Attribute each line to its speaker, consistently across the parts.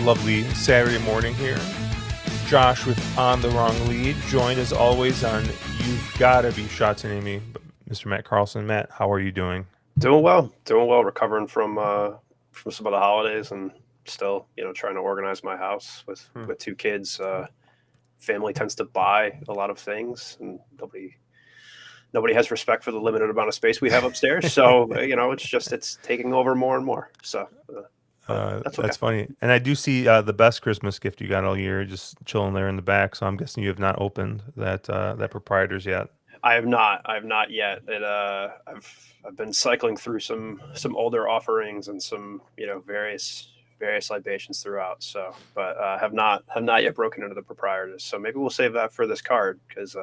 Speaker 1: lovely Saturday morning here. Josh with On the Wrong Lead, joined as always on You've Gotta Be Sha Tin Late Pick, Mr. Matt Carlson. Matt, how are you doing?
Speaker 2: Doing well. Recovering from some of the holidays, and still, trying to organize my house with two kids. Family tends to buy a lot of things, and nobody has respect for the limited amount of space we have upstairs. So it's taking over more and more. So, but that's okay.
Speaker 1: That's funny. And I do see the best Christmas gift you got all year just chilling there in the back. So I'm guessing you have not opened that proprietors yet.
Speaker 2: I have not. I have not yet. I've been cycling through some older offerings and some various libations throughout. So, but have not yet broken into the proprietors. So maybe we'll save that for this card because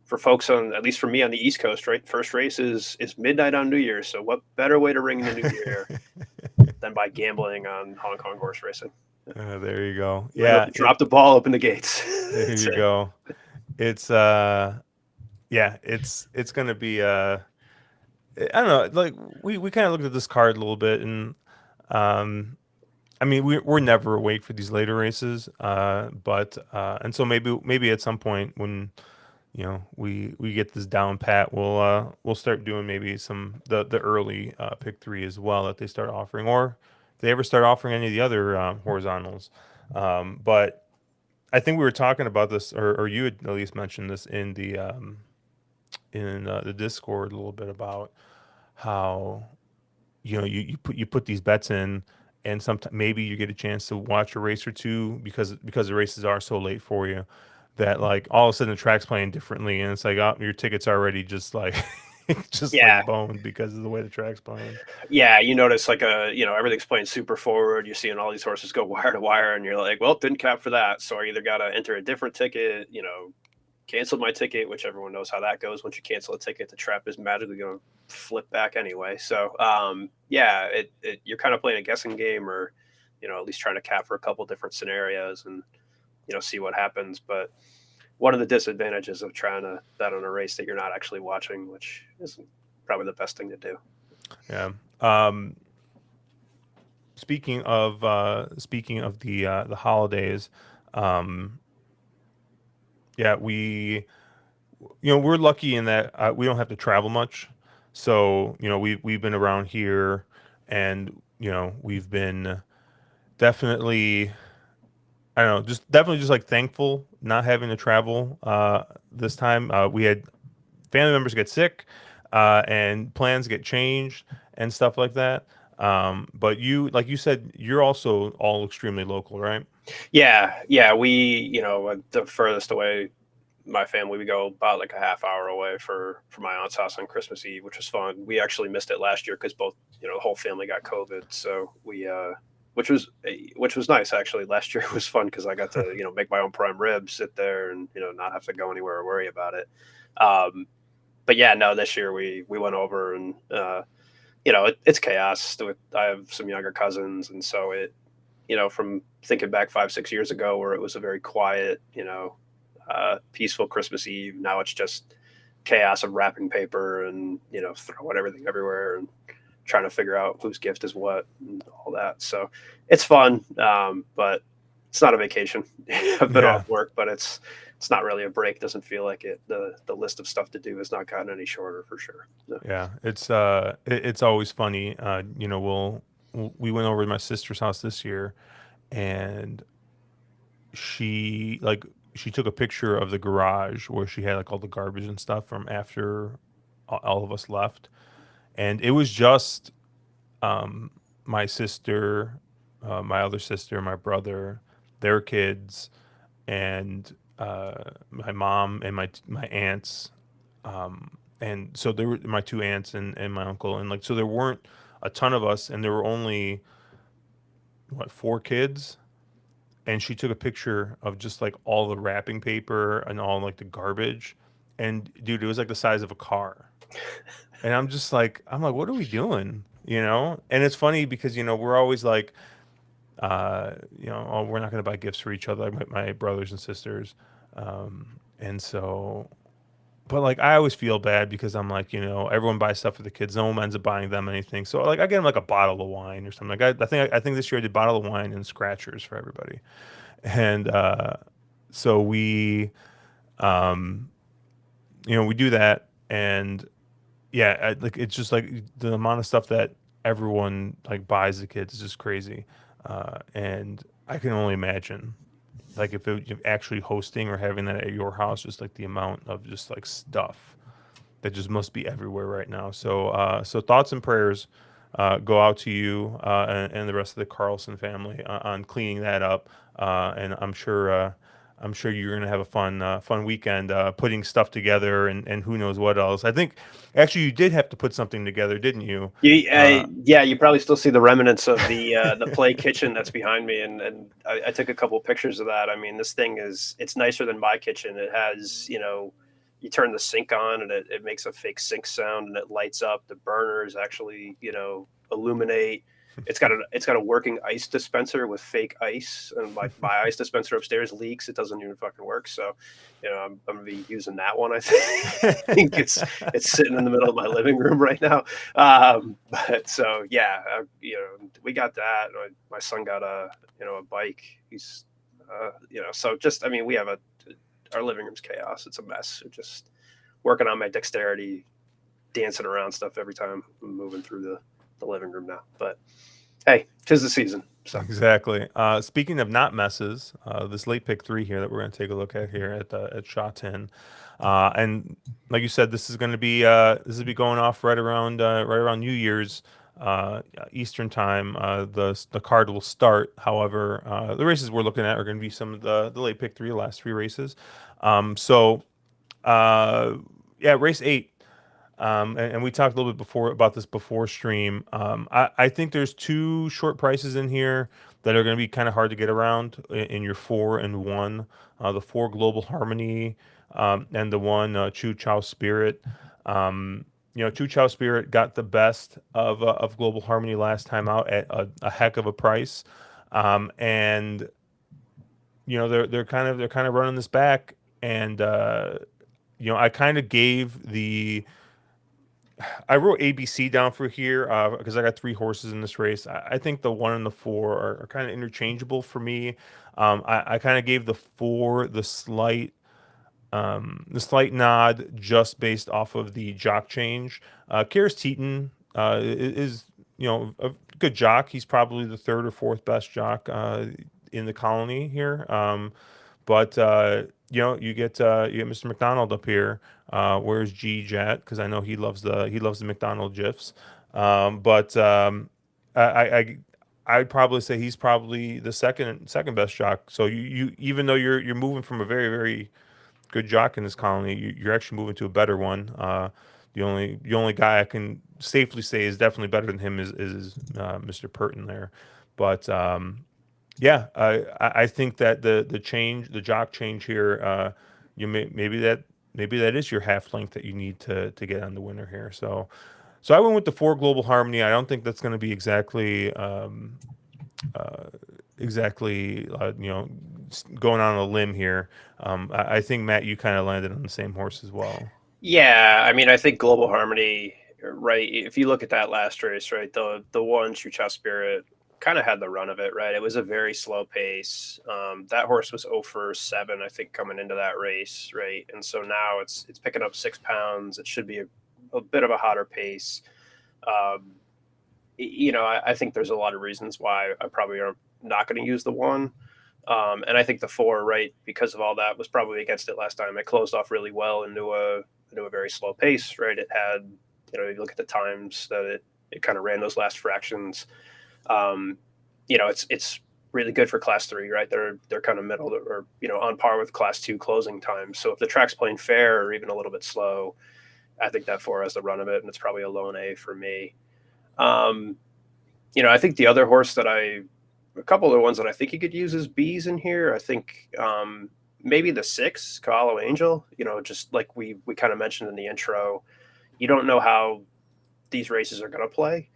Speaker 2: for folks on, at least for me on the East Coast, right? First race is midnight on New Year's. So what better way to ring in the New Year than by gambling on Hong Kong horse racing?
Speaker 1: There you go.
Speaker 2: Literally
Speaker 1: Yeah,
Speaker 2: drop the ball, open the gates.
Speaker 1: there
Speaker 2: That's
Speaker 1: you
Speaker 2: it.
Speaker 1: go. It's yeah, it's gonna be I don't know, like we kind of looked at this card a little bit, and um I mean we're never awake for these later races, but and so maybe at some point when we get this down pat, we'll start doing maybe some the early pick three as well that they start offering, or if they ever start offering any of the other horizontals. But I think we were talking about this, or you had at least mentioned this in the Discord a little bit about how you put these bets in, and sometimes maybe you get a chance to watch a race or two because the races are so late for you that like all of a sudden the track's playing differently, and it's like, oh, your ticket's already just like just like
Speaker 2: Yeah,
Speaker 1: boned because of the way the track's playing.
Speaker 2: yeah, you notice like everything's playing super forward. You're seeing all these horses go wire to wire, and you're like, well, didn't cap for that, so I either got to enter a different ticket, cancel my ticket, which everyone knows how that goes. Once you cancel a ticket, the trap is magically going to flip back anyway. So yeah, you're kind of playing a guessing game, or at least trying to cap for a couple different scenarios and see what happens. But one of the disadvantages of trying to bet on a race that you're not actually watching, which isn't probably the best thing to do.
Speaker 1: Yeah. Um, speaking of the holidays, um, yeah, we're lucky in that we don't have to travel much. So we've been around here, and we've been definitely, I don't know, just definitely just like thankful not having to travel this time. We had family members get sick, and plans get changed and stuff like that. But you, like you said, you're also all extremely local, right?
Speaker 2: Yeah, we the furthest away my family, we go about like a half hour away for my aunt's house on Christmas Eve, which was fun. We actually missed it last year because both the whole family got COVID, so we which was nice actually. Last year was fun because I got to make my own prime rib, sit there, and not have to go anywhere or worry about it. Um, but yeah, no, this year we went over, and it's chaos. I have some younger cousins, and so from thinking back 5-6 years ago where it was a very quiet, peaceful Christmas Eve. Now it's just chaos of wrapping paper and throwing everything everywhere and trying to figure out whose gift is what and all that. So it's fun, but it's not a vacation. I've been
Speaker 1: Yeah.
Speaker 2: off work, but it's not really a break. Doesn't feel like it. The list of stuff to do has not gotten any shorter for sure. No.
Speaker 1: Yeah, it's always funny. We went over to my sister's house this year, and she like she took a picture of the garage where she had like all the garbage and stuff from after all of us left, and it was just um, my sister, my other sister, my brother, their kids, and my mom and my aunts, and so there were my two aunts and my uncle, and like so there weren't a ton of us, and there were only what, four kids, and she took a picture of just like all the wrapping paper and all like the garbage, and dude, it was like the size of a car, and I'm like, what are we doing? And it's funny because we're always like, oh, we're not going to buy gifts for each other, like my brothers and sisters, and so but like I always feel bad because I'm like, everyone buys stuff for the kids. No one ends up buying them anything. So like I get them like a bottle of wine or something. Like I think this year I did bottle of wine and scratchers for everybody. And so um we do that. And yeah, like it's just like the amount of stuff that everyone like buys the kids is just crazy. And I can only imagine like if actually hosting or having that at your house, just like the amount of just like stuff that just must be everywhere right now. So thoughts and prayers go out to you and the rest of the Carlson family on cleaning that up. And I'm sure you're gonna have a fun weekend putting stuff together and who knows what else. I think actually you did have to put something together, didn't you?
Speaker 2: Yeah, you probably still see the remnants of the play kitchen that's behind me, and I took a couple of pictures of that. I mean, this thing it's nicer than my kitchen. It has you turn the sink on and it makes a fake sink sound and it lights up. The burners actually illuminate. It's got a working ice dispenser with fake ice, and my ice dispenser upstairs leaks. It doesn't even fucking work. So, I'm gonna be using that one. I think it's sitting in the middle of my living room right now. But so yeah, we got that. My son got a bike. He's so just I mean we have our living room's chaos. It's a mess. We're just working on my dexterity, dancing around stuff every time I'm moving through the living room now. But hey, 'tis the season. So
Speaker 1: Exactly. Speaking of not messes, this late pick three here that we're going to take a look at here at Sha Tin, and like you said, this will be going off right around New Year's Eastern time. The card will start. However, the races we're looking at are going to be some of the late pick three, last three races. So uh, yeah, race 8. And we talked a little bit before about this before stream. I think there's two short prices in here that are going to be kind of hard to get around in your 4 and 1. The 4 Global Harmony and the 1 Chu Chow Spirit. Chu Chow Spirit got the best of Global Harmony last time out at a heck of a price. And they're kind of running this back. And I kind of gave I wrote ABC down for here because I got 3 horses in this race. I think the 1 and the 4 are kind of interchangeable for me. I kind of gave the 4 the slight nod just based off of the jock change. Karis Teton is a good jock. He's probably the third or fourth best jock in the colony here. But you get Mr. McDonald up here. Where's G Jet? Because I know he loves the McDonald gifs. But I, I I- I'd probably say he's probably the second best jock. So you even though you're moving from a very very good jock in this colony, you're actually moving to a better one. The only guy I can safely say is definitely better than him is Mr. Purton there. But yeah, I think that the jock change here, maybe that is your half length that you need to get on the winner here. So I went with the 4 Global Harmony. I don't think that's going to be uh, exactly going on a limb here. I think Matt, you kind of landed on the same horse as well.
Speaker 2: yeah, I mean I think Global Harmony, right? If you look at that last race, right, the one Chucha Spirit kind of had the run of it, right? It was a very slow pace. That horse was 0 for 7, I think, coming into that race, right? And so now it's picking up 6 pounds. It should be a bit of a hotter pace. Um, I think there's a lot of reasons why I probably are not going to use the 1. And I think the 4, right, because of all that, was probably against it last time. It closed off really well into a very slow pace, right? It had, you look at the times that it kind of ran those last fractions. Um, it's really good for class 3, right? They're kind of middle or on par with class 2 closing times. So if the track's playing fair or even a little bit slow, I think that 4 has the run of it, and it's probably a lone A for me. Um, I think the other horse a couple of the ones that I think you could use as B's in here. I think maybe the 6, Kaalo Angel. Just like we kind of mentioned in the intro, you don't know how these races are going to play,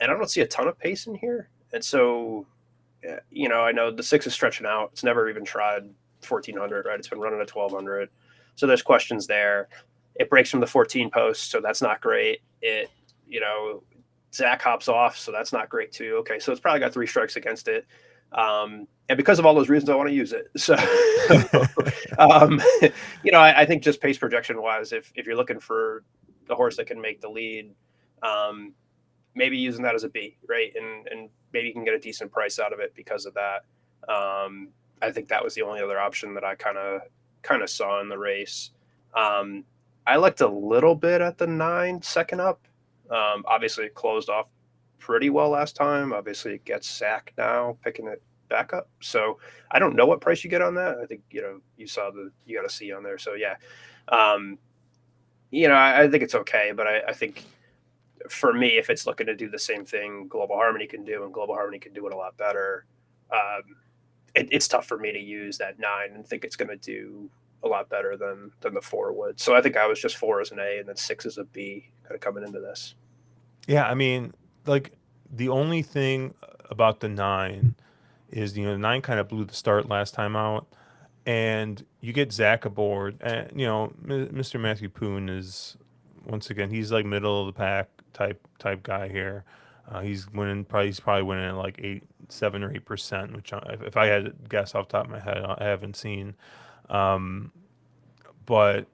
Speaker 2: and I don't see a ton of pace in here. And so, I know the 6 is stretching out. It's never even tried 1400, right? It's been running at 1200. So there's questions there. It breaks from the 14 post, so that's not great. It, you know, Zach hops off, so that's not great too. Okay, so it's probably got 3 strikes against it. And because of all those reasons, I want to use it. So, um, I think just pace projection wise, if you're looking for a horse that can make the lead, um, maybe using that as a B, right? And maybe you can get a decent price out of it because of that. I think that was the only other option that I kind of saw in the race. Um, I looked a little bit at the 9 second up. Obviously, it closed off pretty well last time. Obviously, it gets sacked now, picking it back up. So I don't know what price you get on that. I think you saw you got a C on there. So yeah, um, I think it's okay, but I think for me, if it's looking to do the same thing Global Harmony can do, and Global Harmony can do it a lot better, it's tough for me to use that 9 and think it's going to do a lot better than the 4 would. So I think I was just 4 as an A and then 6 as a B, kind of coming into this.
Speaker 1: Yeah, I mean, like the only thing about the nine is the nine kind of blew the start last time out, and you get Zach aboard, and Mr. Matthew Poon is once again he's like middle of the pack type guy here. He's probably winning at like 7 or 8%, which if I had to guess off the top of my head, I haven't seen. Um, but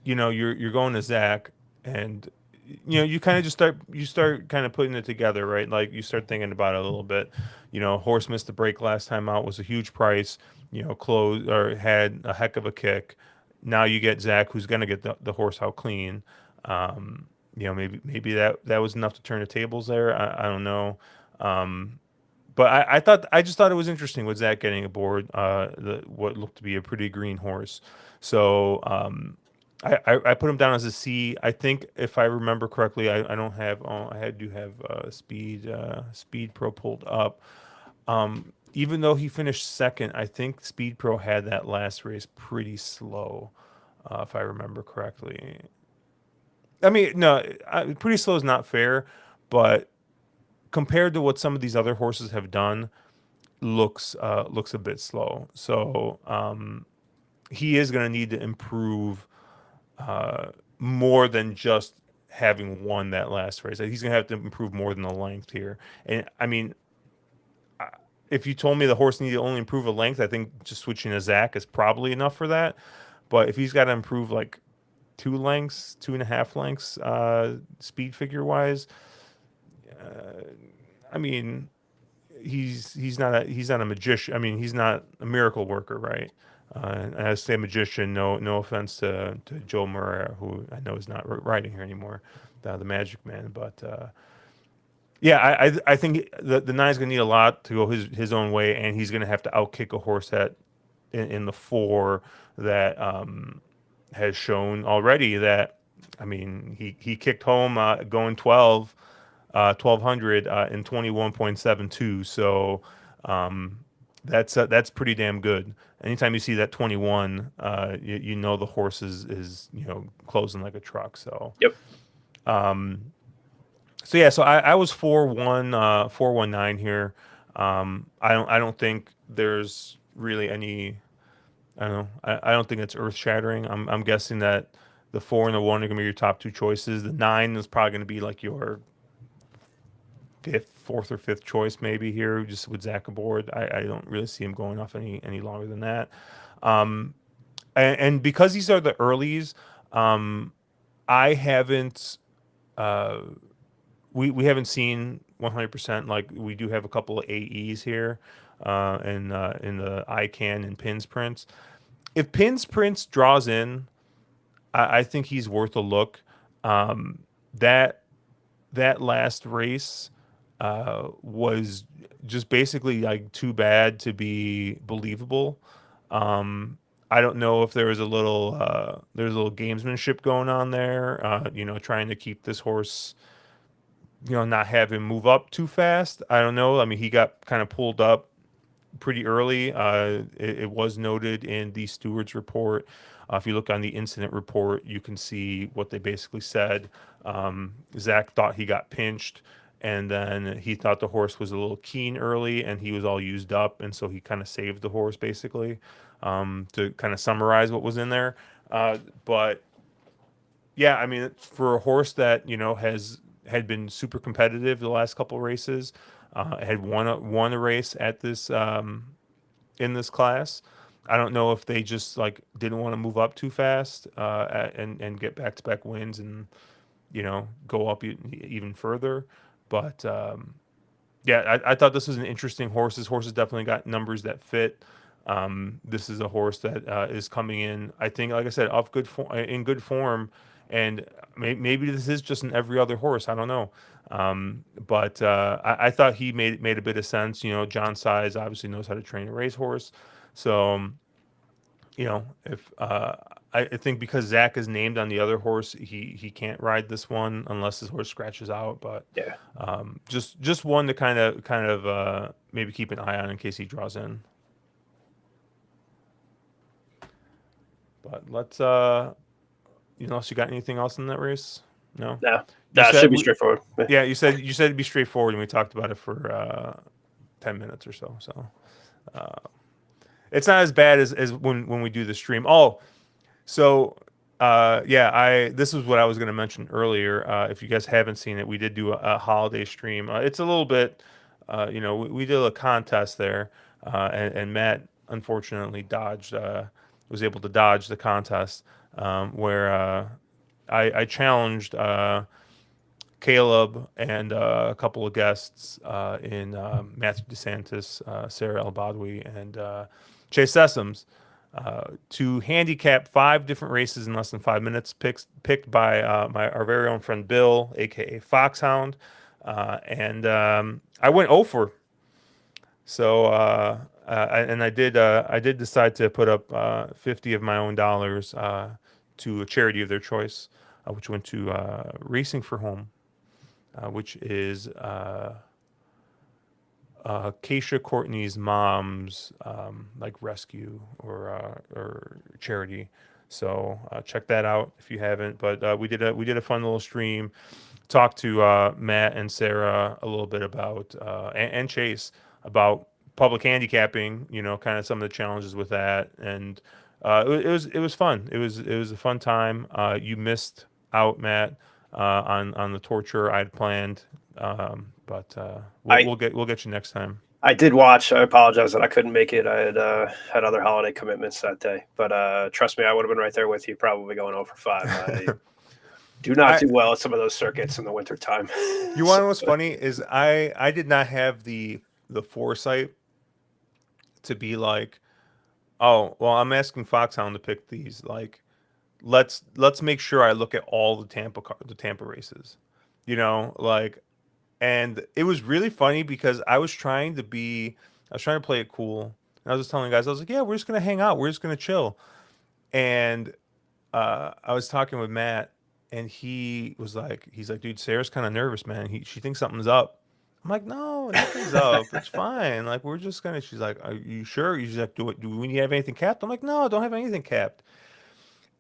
Speaker 1: you're going to Zach, and you kind of just start kind of putting it together, right? Like you start thinking about it a little bit. Horse missed the break last time out, was a huge price. Closed or had a heck of a kick. Now you get Zach, who's gonna get the horse out clean. Maybe that was enough to turn the tables there. I don't know. But I just thought it was interesting with Zach getting aboard what looked to be a pretty green horse. So I put him down as a C. I think if I remember correctly, I don't have I do have Speed Pro pulled up. Even though he finished second, I think Speed Pro had that last race pretty slow, if I remember correctly. I mean, no, pretty slow is not fair, but compared to what some of these other horses have done, looks a bit slow. So he is going to need to improve more than just having won that last race. He's going to have to improve more than the length here. And I mean, if you told me the horse needed to only improve a length, I think just switching to Zach is probably enough for that. But if he's got to improve like 2 lengths, 2.5 lengths, speed figure wise, I mean, he's not a magician. I mean, he's not a miracle worker, right? And I say magician, no offense to Joe Murray, who I know is not riding here anymore, the Magic Man. But yeah, I think the nine's gonna need a lot to go his own way, and he's gonna have to outkick a horse that in the 4 that has shown already that. I mean, he kicked home going 1200 in 21.72. So that's pretty damn good. Anytime you see that 21, you know the horse is closing like a truck. So
Speaker 2: Yep.
Speaker 1: so yeah, so I was 4-1 419 here. I don't think there's really any. I don't know. I don't think it's earth shattering. I'm guessing that the 4 and the 1 are gonna be your top 2 choices. The 9 is probably gonna be like your fourth or fifth choice maybe here, just with Zach aboard. I don't really see him going off any longer than that. And because these are the earlies, I haven't we haven't seen 100%. Like we do have a couple of AEs here, in the ICANN and Pins Prints. If Pins Prints draws in, I think he's worth a look. That that last race was just basically like too bad to be believable. I don't know if there's a little gamesmanship going on there. Trying to keep this horse, not have him move up too fast. I don't know. I mean, he got kind of pulled up pretty early. It was noted in the steward's report. If you look on the incident report, you can see what they basically said. Zach thought he got pinched, and then he thought the horse was a little keen early, and he was all used up, and so he kind of saved the horse basically. To kind of summarize what was in there. But yeah, I mean, for a horse that had been super competitive the last couple races, had won a race at this in this class. I don't know if they just like didn't want to move up too fast and get back to back wins and go up even further. But yeah, I thought this was an interesting horse. This horse has definitely got numbers that fit. This is a horse that is coming in, I think, like I said, off in good form, and maybe this is just an every other horse. I don't know, but I thought he made a bit of sense. John Size obviously knows how to train a racehorse, so if I think because Zach is named on the other horse, he can't ride this one unless his horse scratches out. But
Speaker 2: Yeah.
Speaker 1: just one to kind of maybe keep an eye on in case he draws in. But let's unless you got anything else in that race, no.
Speaker 2: No,
Speaker 1: You
Speaker 2: that should
Speaker 1: said
Speaker 2: be straightforward. Yeah.
Speaker 1: yeah, you said it'd be straightforward, and we talked about it for 10 minutes or so. So it's not as bad as when we do the stream. Oh, so, yeah, I this is what I was going to mention earlier. If you guys haven't seen it, we did do a holiday stream. It's a little bit, we did a contest there, and Matt unfortunately was able to dodge the contest, where I challenged Caleb and a couple of guests in Matthew DeSantis, Sarah El Badwi, and Chase Sessoms to handicap 5 different races in less than 5 minutes, picked by our very own friend Bill, aka Foxhound, and I went over. So and I did decide to put up 50 of my own dollars to a charity of their choice, which went to Racing for Home, which is Keisha Courtney's mom's like rescue or charity. So check that out if you haven't. But we did a fun little stream. Talked to Matt and Sarah a little bit about and Chase about public handicapping. Kind of some of the challenges with that, and it was fun. It was a fun time. You missed out, Matt, on the torture I'd planned. But we'll
Speaker 2: I
Speaker 1: we'll get you next time.
Speaker 2: I did watch. I apologize that I couldn't make it. I had other holiday commitments that day, but trust me, I would have been right there with you, probably going over 5. I do not
Speaker 1: I
Speaker 2: do well at some of those circuits in the wintertime.
Speaker 1: You want
Speaker 2: So,
Speaker 1: to know what's funny is I did not have the foresight to be like, oh well, I'm asking Foxhound to pick these. Like, let's make sure I look at all the Tampa races. Like, and it was really funny because I was trying to play it cool. And I was just telling guys, I was like, yeah, we're just gonna hang out, we're just gonna chill. And I was talking with Matt, and he's like, dude, Sarah's kind of nervous, man. She thinks something's up. I'm like, no, nothing's up. It's fine. Like, we're just gonna. She's like, are you sure? She's like, do we have anything capped? I'm like, no, don't have anything capped.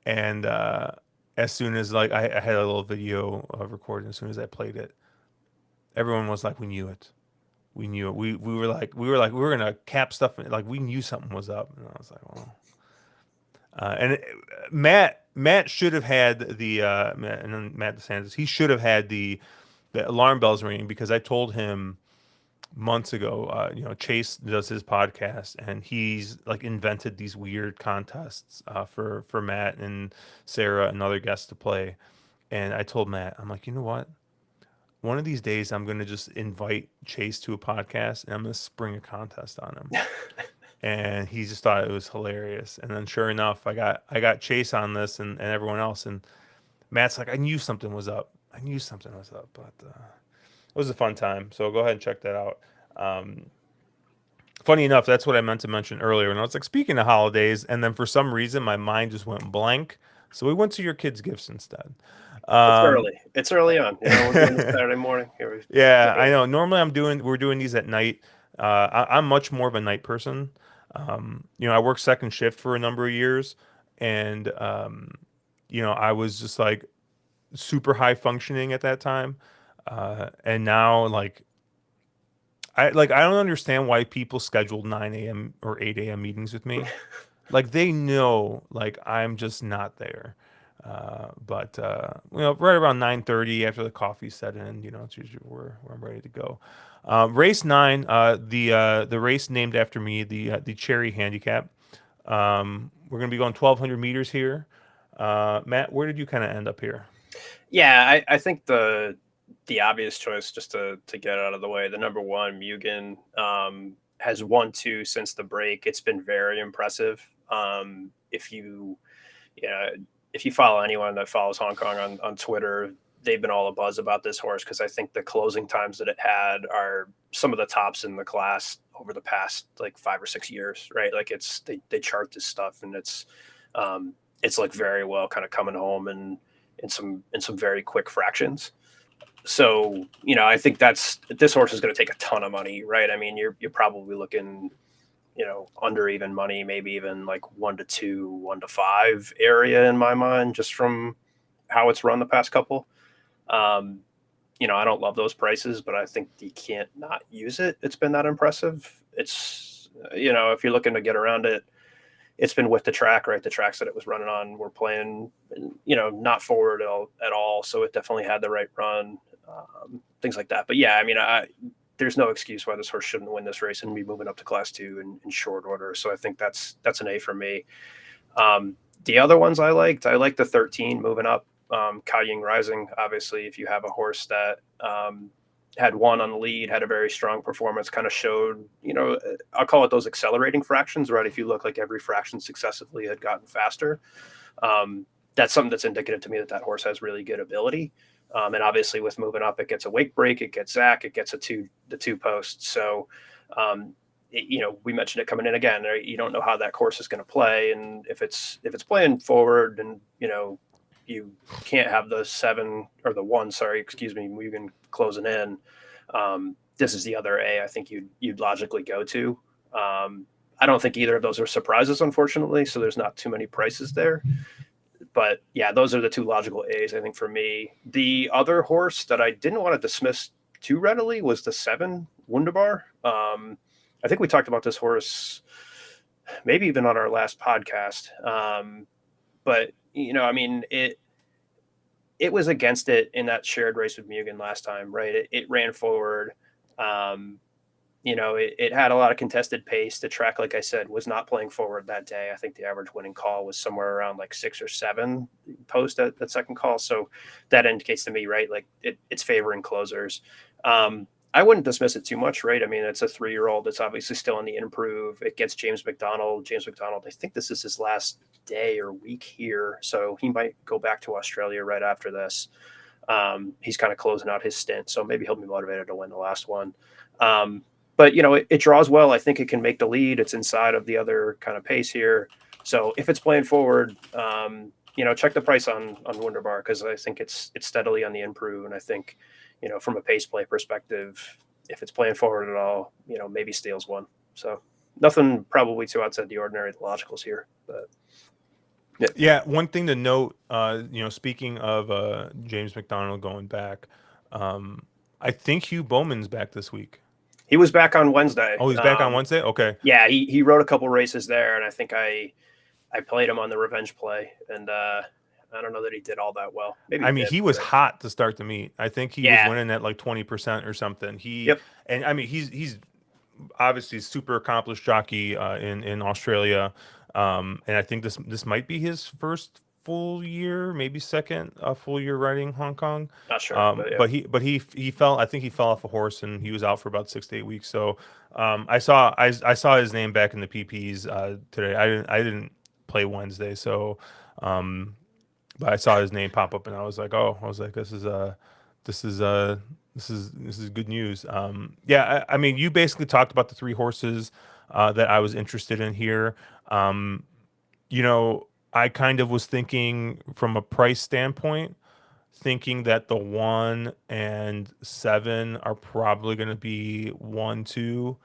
Speaker 1: And as soon as like I had a little video recording, as soon as I played it, everyone was like, we knew it. We knew it. We were gonna cap stuff. Like we knew something was up. And I was like, well. And Matt should have had and then Matt DeSantis, he should have had the alarm bells ringing because I told him months ago. Chase does his podcast, and he's like invented these weird contests for Matt and Sarah and other guests to play. And I told Matt, I'm like, you know what? One of these days, I'm gonna just invite Chase to a podcast, and I'm gonna spring a contest on him. And he just thought it was hilarious. And then sure enough, I got Chase on this and everyone else, and Matt's like, I knew something was up. I knew something was up, but it was a fun time. So go ahead and check that out. Um, Funny enough, that's what I meant to mention earlier. And I was like, speaking of holidays, and then for some reason my mind just went blank. So we went to your kids' gifts instead.
Speaker 2: it's
Speaker 1: Um,
Speaker 2: early. It's early on. We're doing this Saturday morning. Here
Speaker 1: Yeah, I
Speaker 2: we
Speaker 1: know. Normally, we're doing these at night. I'm much more of a night person. I worked second shift for a number of years, and I was just like super high functioning at that time. And now, like, I don't understand why people schedule 9 a.m. or 8 a.m. meetings with me. like they know like I'm just not there. But right around 9:30 after the coffee set in, it's usually where I'm ready to go. Race nine, the race named after me, the Cherry Handicap. We're gonna be going 1,200 meters here. Matt, where did you kind of end up here?
Speaker 2: Yeah, I think the obvious choice, just to get out of the way, the number one Mugen has won two since the break. It's been very impressive. Yeah, if you follow anyone that follows Hong Kong on Twitter, they've been all abuzz about this horse because I think the closing times that it had are some of the tops in the class over the past like 5 or 6 years, right? Like they chart this stuff and it's like very well kind of coming home and in some very quick fractions. So I think this horse is going to take a ton of money, right? I mean, you're probably looking under even money, maybe even like 1 to 2, 1 to 5 area in my mind, just from how it's run the past couple. Um, I don't love those prices, but I think you can't not use it. It's been that impressive. If you're looking to get around it, it's been with the track, right? The tracks that it was running on were playing, not forward at all. So it definitely had the right run, things like that. But yeah, I mean, there's no excuse why this horse shouldn't win this race and be moving up to class two in short order. So I think that's an A for me. The other ones I like the 13 moving up. Kai Ying Rising, obviously, if you have a horse that had won on the lead, had a very strong performance, kind of showed, I'll call it those accelerating fractions, right? If you look like every fraction successively had gotten faster, that's something that's indicative to me that horse has really good ability. And obviously, with moving up, it gets a wake break, it gets Zach, it gets the two posts. So, we mentioned it coming in again. Right? You don't know how that course is going to play, and if it's playing forward, and you can't have the 7 or the 1, sorry, excuse me, Mugen closing in. This is the other A I think you'd logically go to. I don't think either of those are surprises, unfortunately. So there's not too many prices there. But yeah, those are the two logical A's, I think, for me. The other horse that I didn't want to dismiss too readily was the 7 Wunderbar. I think we talked about this horse maybe even on our last podcast. But I mean, it was against it in that shared race with Mugen last time, right? It ran forward. Um, it had a lot of contested pace. The track, like I said, was not playing forward that day. I think the average winning call was somewhere around like 6 or 7 post at that second call. So that indicates to me, right, like it's favoring closers. I wouldn't dismiss it too much, right? I mean, it's a 3-year-old. It's obviously still in the improve. It gets James McDonald. James McDonald, I think this is his last day or week here. So he might go back to Australia right after this. He's kind of closing out his stint. So maybe he'll be motivated to win the last one. But it draws well. I think it can make the lead. It's inside of the other kind of pace here. So if it's playing forward, check the price on Wunderbar because I think it's steadily on the improve, and I think from a pace play perspective, if it's playing forward at all, maybe steals one. So nothing probably too outside the ordinary. The logicals here, but yeah,
Speaker 1: Yeah, one thing to note, speaking of James McDonald going back, I think Hugh Bowman's back this week.
Speaker 2: he was back on Wednesday.
Speaker 1: Oh, he's back on Wednesday? Okay.
Speaker 2: Yeah, he rode a couple races there, and I think I played him on the revenge play, and I don't know that he did all that well. Maybe
Speaker 1: I
Speaker 2: he
Speaker 1: mean,
Speaker 2: did,
Speaker 1: he was
Speaker 2: but
Speaker 1: hot to start the meet. I think he was
Speaker 2: yeah,
Speaker 1: winning at like 20% or something.
Speaker 2: yep,
Speaker 1: And I mean, he's obviously a super accomplished jockey in Australia. And I think this might be his first full year, maybe second full year riding Hong Kong.
Speaker 2: not sure, but yeah,
Speaker 1: But he fell. I think he fell off a horse and he was out for about 6 to 8 weeks. So I saw his name back in the PPs today. I didn't play Wednesday, so um, but I saw his name pop up and I was like, this is this is good news. Yeah, I mean, you basically talked about the 3 horses that I was interested in here. Um, I kind of was thinking from a price standpoint, thinking that the 1 and 7 are probably going to be 1, 2,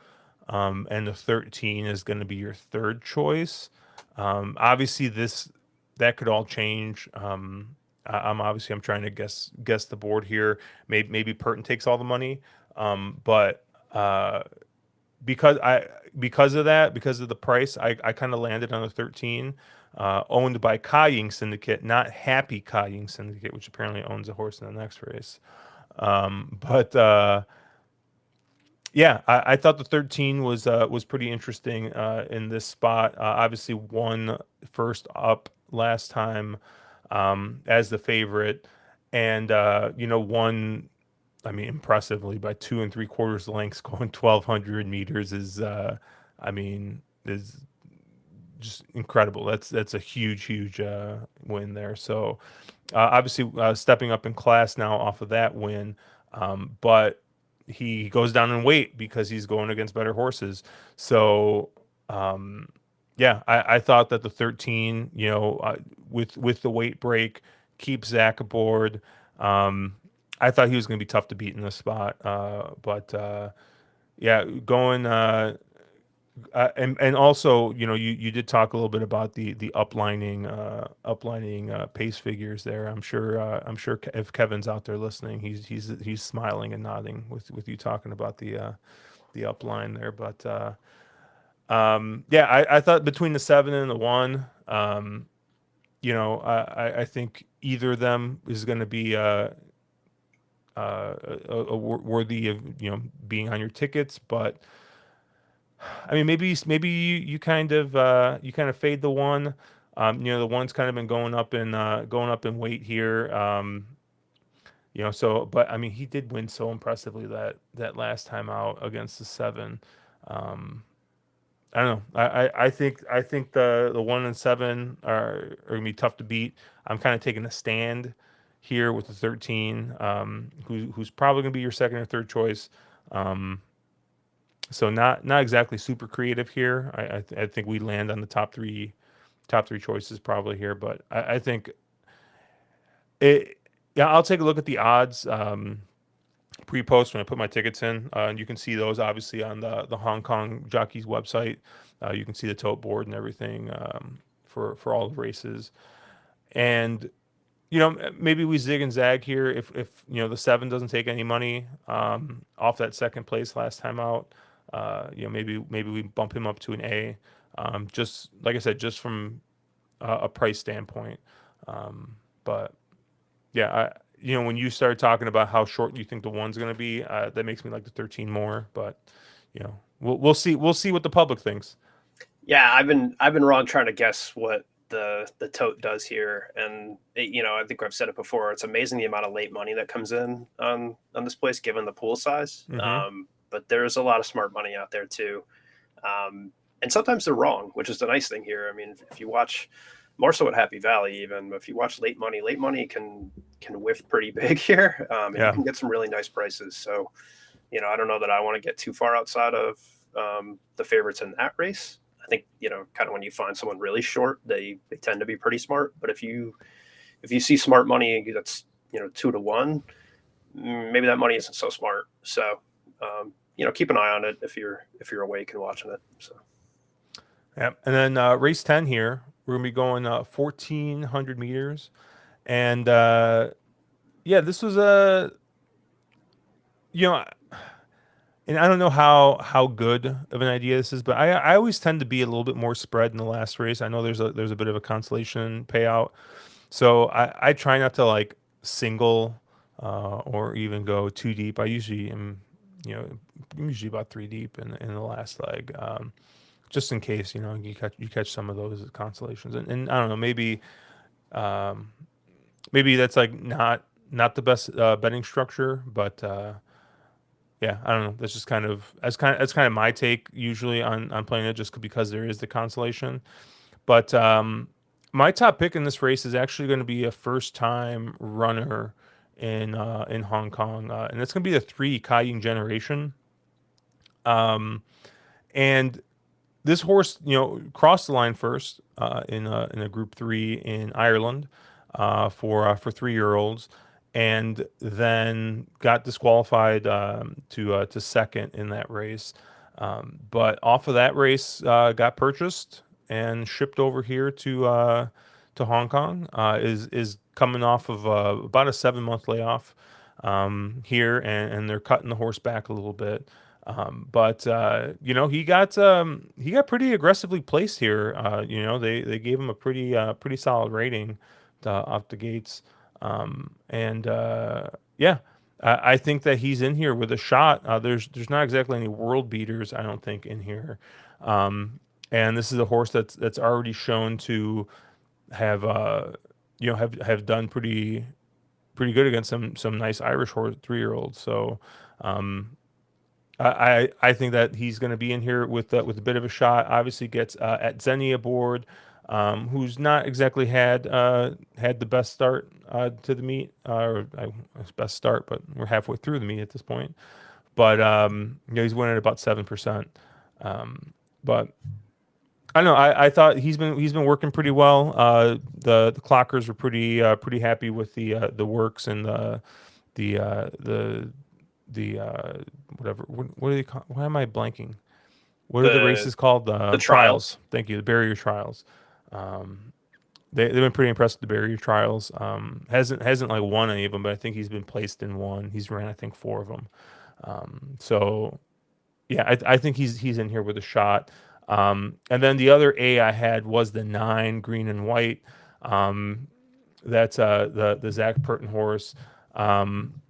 Speaker 1: and the 13 is going to be your third choice. Obviously, this that could all change. I'm trying to guess the board here. Maybe Purton takes all the money, but because of that, because of the price, I kind of landed on a 13, owned by Kaying Syndicate, not Happy Kaying Syndicate, which apparently owns a horse in the next race. But Yeah, I thought the 13 was pretty interesting in this spot. Obviously, won first up last time as the favorite, and won. I mean, impressively by 2 3/4 lengths, going 1,200 meters I mean, is just incredible. That's a huge win there. So obviously stepping up in class now off of that win, but he goes down in weight because he's going against better horses. So um, yeah, I thought that the 13, with the weight break, keep Zach aboard. I thought he was going to be tough to beat in this spot, but yeah, going and also, you did talk a little bit about the uplining pace figures there. I'm sure if Kevin's out there listening, he's smiling and nodding with you talking about the upline there. But yeah, I thought between the 7 and the 1, I think either of them is going to be worthy of being on your tickets, but I mean, maybe you kind of fade the one. The one's kind of been going up in weight here. So but I mean, he did win so impressively that last time out against the 7. Um, I don't know. I think the 1 and 7 are gonna be tough to beat. I'm kind of taking a stand here with the 13, who's probably gonna be your second or third choice. Um, so not exactly super creative here. I think we land on the top three choices probably here, but I think it. Yeah, I'll take a look at the odds pre-post when I put my tickets in, and you can see those obviously on the Hong Kong jockeys website. You can see the tote board and everything for all the races, and maybe we zig and zag here if the 7 doesn't take any money off that second place last time out. Maybe we bump him up to an A. Just like I said, just from a price standpoint. But yeah, when you started talking about how short you think the one's going to be, that makes me like the 13 more. But we'll see. We'll see what the public thinks.
Speaker 2: Yeah, I've been wrong trying to guess what the tote does here, and I think I've said it before. It's amazing the amount of late money that comes in on this place, given the pool size.
Speaker 1: Hmm.
Speaker 2: But there's a lot of smart money out there too, and sometimes they're wrong, which is the nice thing here. I mean, if you watch more so at Happy Valley, even if you watch late money can whiff pretty big here, and you
Speaker 1: Yeah.
Speaker 2: can get some really nice prices. So I don't know that I want to get too far outside of the favorites in that race. I think kind of when you find someone really short, they tend to be pretty smart. But if you see smart money that's 2 to 1, maybe that money isn't so smart. So keep an eye on it if you're awake and watching it. So
Speaker 1: Yeah. And then race 10 here, we're gonna be going 1,400 meters, and yeah, this was a you know and I don't know how good of an idea this is, but I always tend to be a little bit more spread in the last race. I know there's a bit of a consolation payout, so I try not to like single or even go too deep. I usually am, you know, I'm usually about three deep in the last leg, just in case you catch some of those consolations, and I don't know, um, maybe that's like not the best betting structure, but. Yeah, I don't know. That's kind of my take usually on playing it, just because there is the consolation. But my top pick in this race is actually going to be a first time runner in Hong Kong, and it's going to be the 3 Kaying Generation. And this horse, crossed the line first in a Group 3 in Ireland for 3-year-olds, and then got disqualified to second in that race. But off of that race, got purchased and shipped over here to Hong Kong. Is coming off of about a 7-month layoff here, and they're cutting the horse back a little bit. But he got pretty aggressively placed here. They gave him a pretty solid rating off the gates. And yeah, I think that he's in here with a shot. There's not exactly any world beaters, I don't think, in here. Um, and this is a horse that's already shown to have have done pretty good against some nice Irish horse 3-year-olds. So um, I think that he's going to be in here with a bit of a shot. Obviously, gets at Zenny aboard, who's not exactly had the best start to the meet, best start, but we're halfway through the meet at this point. But he's winning at about 7%. But I don't know. I thought he's been working pretty well. The clockers were pretty happy with the works and the the whatever. What do they call? Why am I blanking? What are the
Speaker 2: The
Speaker 1: races called?
Speaker 2: the
Speaker 1: Trials.
Speaker 2: trials.
Speaker 1: Thank you. The barrier trials. They've been pretty impressed with the barrier trials. Hasn't like won any of them, but I think he's been placed in one. He's ran I think four of them. So yeah, I think he's in here with a shot. And then the other A I had was the 9 green and white. Um, that's the Zach Purton horse. Um,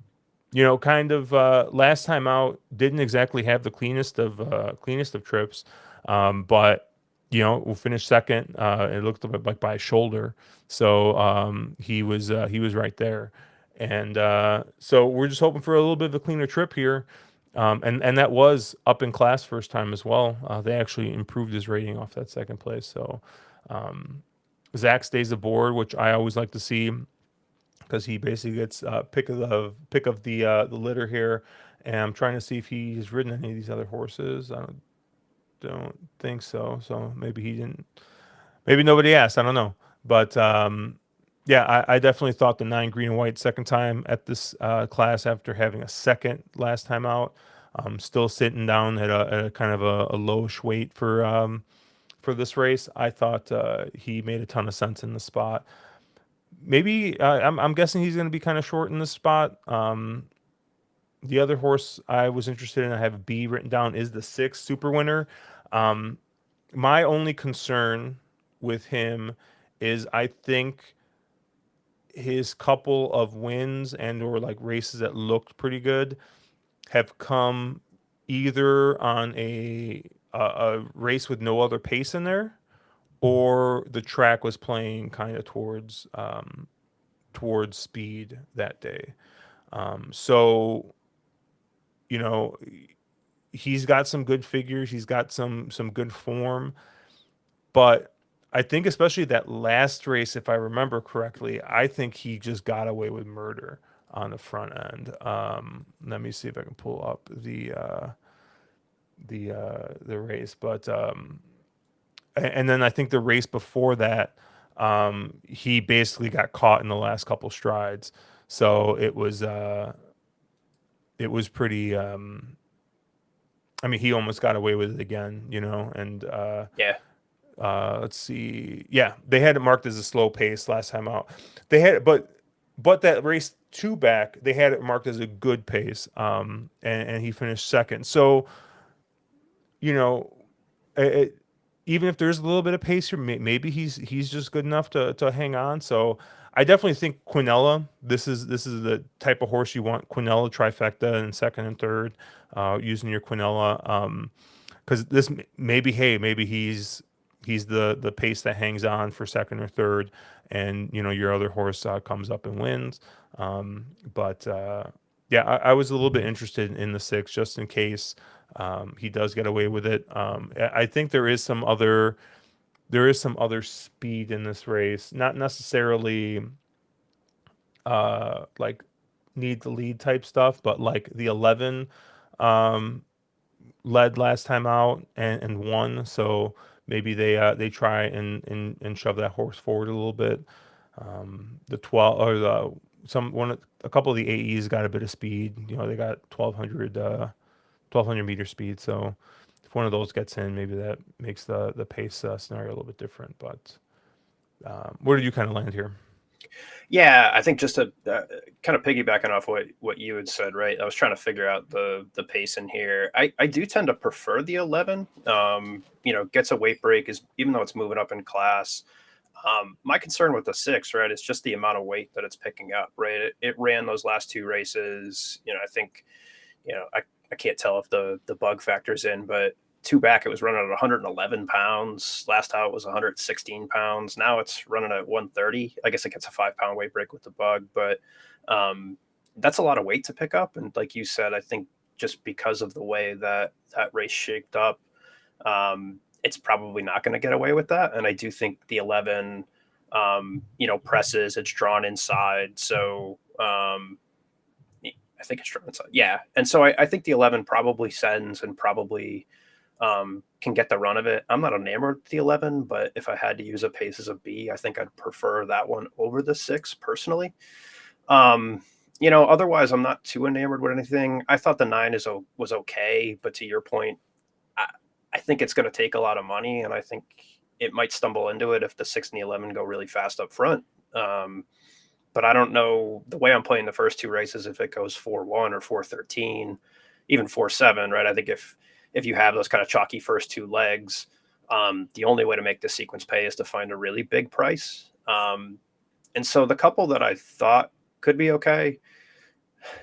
Speaker 1: kind of last time out didn't exactly have the cleanest of trips, but we'll finish second. It looked like by a shoulder, so he was right there, and so we're just hoping for a little bit of a cleaner trip here. And that was up in class first time as well. They actually improved his rating off that second place. So Zach stays aboard, which I always like to see because he basically gets pick of the litter here. And I'm trying to see if he's ridden any of these other horses. I don't think so. So maybe he didn't. Maybe nobody asked. I don't know. But yeah, I definitely thought the 9 green and white second time at this class after having a second last time out. Still sitting down at a kind of a lowish weight for this race. I thought he made a ton of sense in the spot. Maybe I'm guessing he's going to be kind of short in this spot. The other horse I was interested in, I have B written down, is the 6 Super Winner. Um, my only concern with him is I think his couple of wins and or like races that looked pretty good have come either on a race with no other pace in there, or the track was playing kind of towards speed that day. So you know he's got some good figures, he's got some good form, but I think especially that last race, if I remember correctly, I think he just got away with murder on the front end. Let me see if I can pull up the race, but and then I think the race before that, he basically got caught in the last couple strides, so it was pretty. I mean, he almost got away with it again, and
Speaker 2: Yeah,
Speaker 1: let's see. Yeah, they had it marked as a slow pace last time out. They had, but that race two back, they had it marked as a good pace. And he finished second. So you know, it, even if there's a little bit of pace here, maybe he's just good enough to hang on. So I definitely think Quinella. This is the type of horse you want. Quinella trifecta in second and third, using your Quinella. Because this maybe, hey, maybe he's the pace that hangs on for second or third, and your other horse comes up and wins. But yeah, I was a little bit interested in the 6 just in case he does get away with it. I think there is some other speed in this race, not necessarily like need the lead type stuff, but like the 11 um, led last time out and won. So maybe they try and shove that horse forward a little bit. The 12 or the some one a couple of the AEs got a bit of speed. They got 1200 meter speed. So if one of those gets in, maybe that makes the pace scenario a little bit different. But where did you kind of land here?
Speaker 2: Yeah, I think just to kind of piggybacking off what you had said, right? I was trying to figure out the pace in here. I do tend to prefer the 11. Gets a weight break is even though it's moving up in class. My concern with the 6, right, is just the amount of weight that it's picking up, right? It ran those last two races. I think I can't tell if the bug factors in, but two back it was running at 111 pounds. Last time it was 116 pounds. Now it's running at 130. I guess it gets a 5 pound weight break with the bug, but um, that's a lot of weight to pick up. And like you said, I think just because of the way that race shaped up, it's probably not going to get away with that. And I do think the 11, presses. It's drawn inside, so I think it's drawn inside. Yeah, and so I think the 11 probably sends and probably can get the run of it. I'm not enamored with the 11, but if I had to use a pace as a B, I think I'd prefer that one over the 6 personally. Otherwise, I'm not too enamored with anything. I thought the 9 was okay, but to your point, I, I think it's going to take a lot of money, and I think it might stumble into it if the 6 and the 11 go really fast up front. But I don't know the way I'm playing the first two races if it goes 4-1 or 4-13, even 4-7, right? I think if you have those kind of chalky first two legs, the only way to make this sequence pay is to find a really big price. And so the couple that I thought could be okay,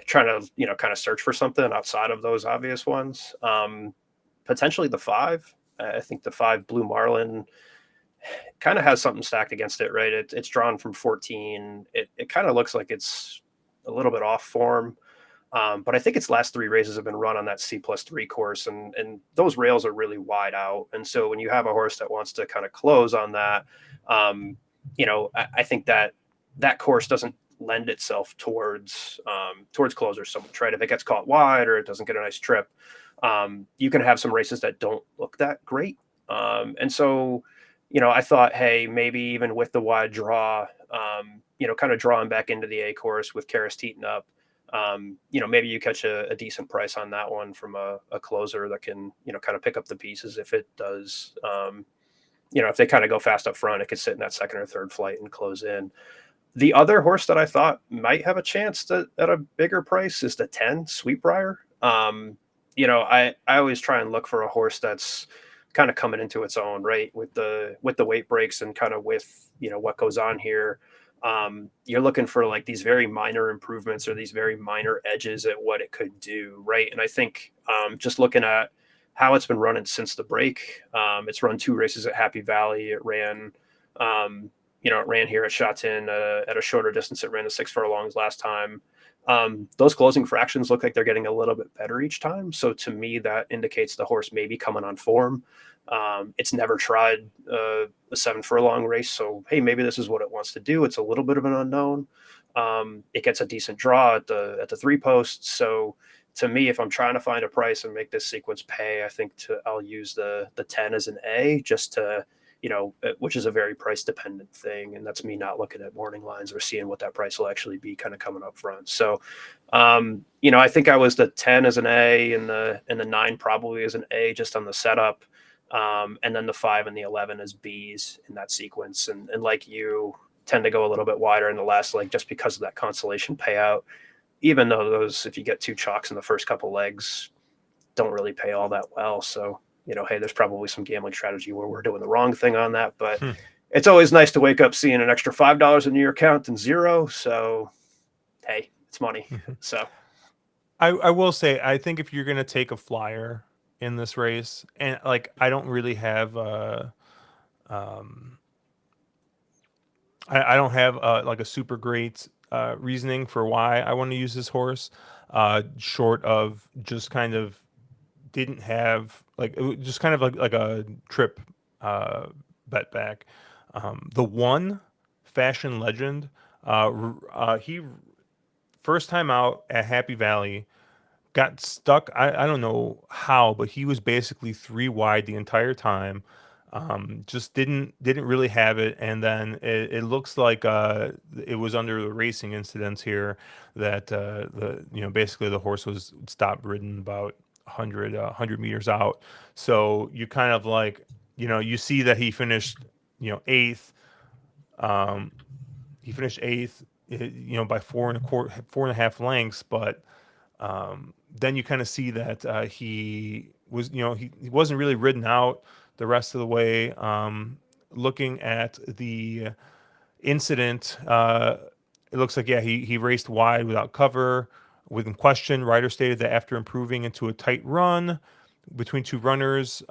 Speaker 2: trying to kind of search for something outside of those obvious ones. Potentially the 5. I think the 5 Blue Marlin kind of has something stacked against it, right? It's drawn from 14. It kind of looks like it's a little bit off form. But I think its last three races have been run on that C+3 course, and those rails are really wide out. And so when you have a horse that wants to kind of close on that, I think that course doesn't lend itself towards closers so much, right? If it gets caught wide or it doesn't get a nice trip, you can have some races that don't look that great. And so, I thought, hey, maybe even with the wide draw, kind of drawing back into the A course with Karis Teton up, maybe you catch a decent price on that one from a closer that can, kind of pick up the pieces if it does. If they kind of go fast up front, it could sit in that second or third flight and close in. The other horse that I thought might have a chance at a bigger price is the 10 Sweetbriar. I always try and look for a horse that's kind of coming into its own, right, with the weight breaks and kind of with what goes on here. You're looking for like these very minor improvements or these very minor edges at what it could do, right? And I think just looking at how it's been running since the break, it's run two races at Happy Valley. It ran here at Sha Tin at a shorter distance. It ran the 6 furlongs last time. Those closing fractions look like they're getting a little bit better each time. So to me, that indicates the horse may be coming on form. It's never tried a 7 furlong race, so hey, maybe this is what it wants to do. It's a little bit of an unknown. It gets a decent draw at the 3 posts. So to me, if I'm trying to find a price and make this sequence pay, I think I'll use the 10 as an A just to which is a very price dependent thing. And that's me not looking at morning lines or seeing what that price will actually be kind of coming up front. So, I think I was the 10 as an A and the 9 probably as an A just on the setup. And then the 5 and the 11 as B's in that sequence. And like you tend to go a little bit wider in the last leg just because of that consolation payout, even though those, if you get two chalks in the first couple legs, don't really pay all that well. So, hey, there's probably some gambling strategy where we're doing the wrong thing on that. But
Speaker 1: Hmm.
Speaker 2: it's always nice to wake up seeing an extra $5 in your account and zero. So, hey, it's money. So,
Speaker 1: I will say, I think if you're gonna take a flyer in this race, and like I don't really have um, I don't have like a super great reasoning for why I want to use this horse, short of just kind of didn't have like it was just kind of like a trip uh, bet back. The one Fashion Legend, he first time out at Happy Valley got stuck. I don't know how, but he was basically three wide the entire time. Just didn't really have it, and then it looks like it was under the racing incidents here that the basically the horse was stopped ridden about 100 meters out. So you kind of like you see that he finished eighth. Um, He finished eighth, by 4.25 lengths. But then you kind of see that he was, he wasn't really ridden out the rest of the way. Looking at the incident, it looks like, yeah, he raced wide without cover. Within question, Ryder stated that after improving into a tight run between two runners,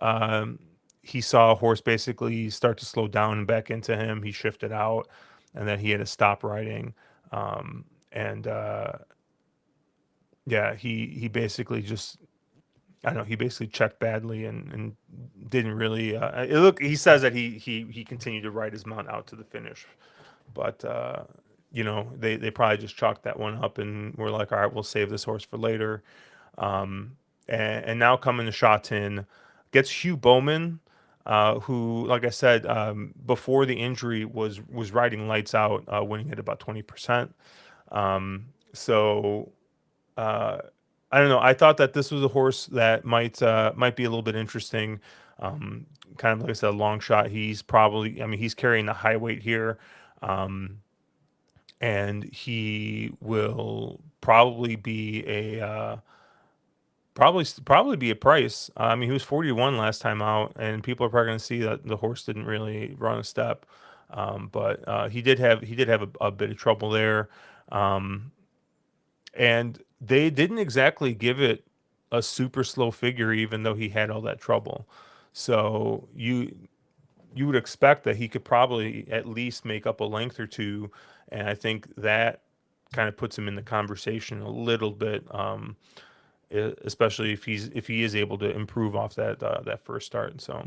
Speaker 1: he saw a horse basically start to slow down and back into him. He shifted out, and then he had to stop riding. And Yeah, he basically just, I don't know, he basically checked badly and didn't really. He says that he continued to ride his mount out to the finish, but they probably just chalked that one up and were like, all right, we'll save this horse for later. And now coming to Sha Tin, gets Hugh Bowman, who, like I said, before the injury was riding lights out, winning at about 20%. So uh, I don't know. I thought that this was a horse that might be a little bit interesting. Kind of like I said, a long shot. He's probably, I mean, he's carrying the high weight here. Um, and he will probably be a price. I mean, he was 41 last time out, and people are probably going to see that the horse didn't really run a step. But he did have a bit of trouble there, um, and they didn't exactly give it a super slow figure, even though he had all that trouble. So you would expect that he could probably at least make up a length or two, and I think that kind of puts him in the conversation a little bit, especially if he is able to improve off that first start. So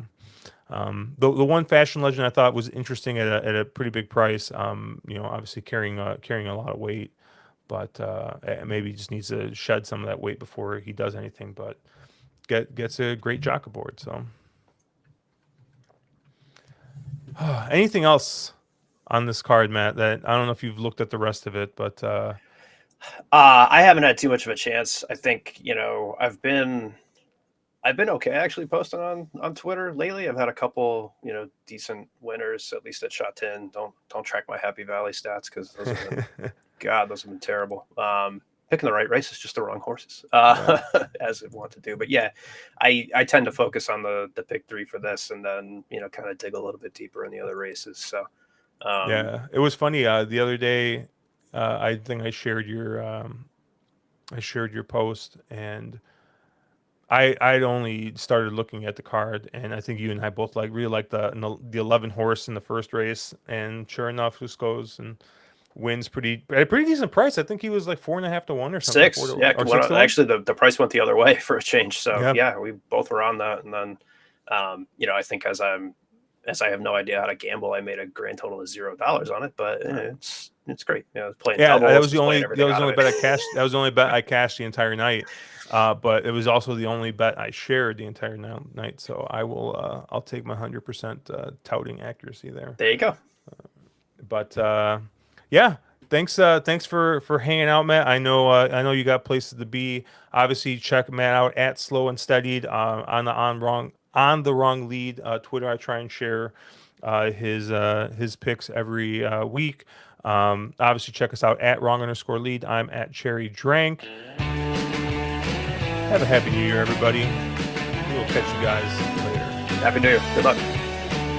Speaker 1: the one fashion legend I thought was interesting at a pretty big price. Obviously carrying a lot of weight, but maybe he just needs to shed some of that weight before he does anything. But gets a great jock aboard. So anything else on this card, Matt? That I don't know if you've looked at the rest of it, but
Speaker 2: I haven't had too much of a chance. I think I've been okay actually posting on Twitter lately. I've had a couple decent winners, at least at Sha Tin. Don't track my Happy Valley stats because those have been terrible. Picking the right race is just the wrong horses,
Speaker 1: yeah.
Speaker 2: as it want to do. But yeah, I tend to focus on the pick three for this, and then kind of dig a little bit deeper in the other races. So
Speaker 1: Yeah, it was funny. The other day, I think I shared your post, and I'd only started looking at the card, and I think you and I both really like the 11 horse in the first race, and sure enough, Husko's and wins at a pretty decent price. I think he was like 4.5 to 1 or something,
Speaker 2: six, yeah,
Speaker 1: or 6 to 1.
Speaker 2: actually the price went the other way for a change. So
Speaker 1: Yeah,
Speaker 2: yeah, we both were on that, and then I think as I have no idea how to gamble, I made a grand total of $0 on it, but it's great. Playing
Speaker 1: yeah. That
Speaker 2: doubles,
Speaker 1: was the
Speaker 2: just playing
Speaker 1: only
Speaker 2: everything out of
Speaker 1: bet I
Speaker 2: it.
Speaker 1: cashed. That was the only bet I cashed the entire night. But it was also the only bet I shared the entire night. So I'll take my 100% touting accuracy there.
Speaker 2: There you go.
Speaker 1: But yeah, thanks for hanging out, Matt. I know you got places to be. Obviously, check Matt out at Slow and Steadied on the wrong lead Twitter. I try and share his picks every week. Obviously, check us out at wrong_lead. I'm at Cherry Drank. Have a happy New Year, everybody. We'll catch you guys later.
Speaker 2: Happy New Year. Good luck.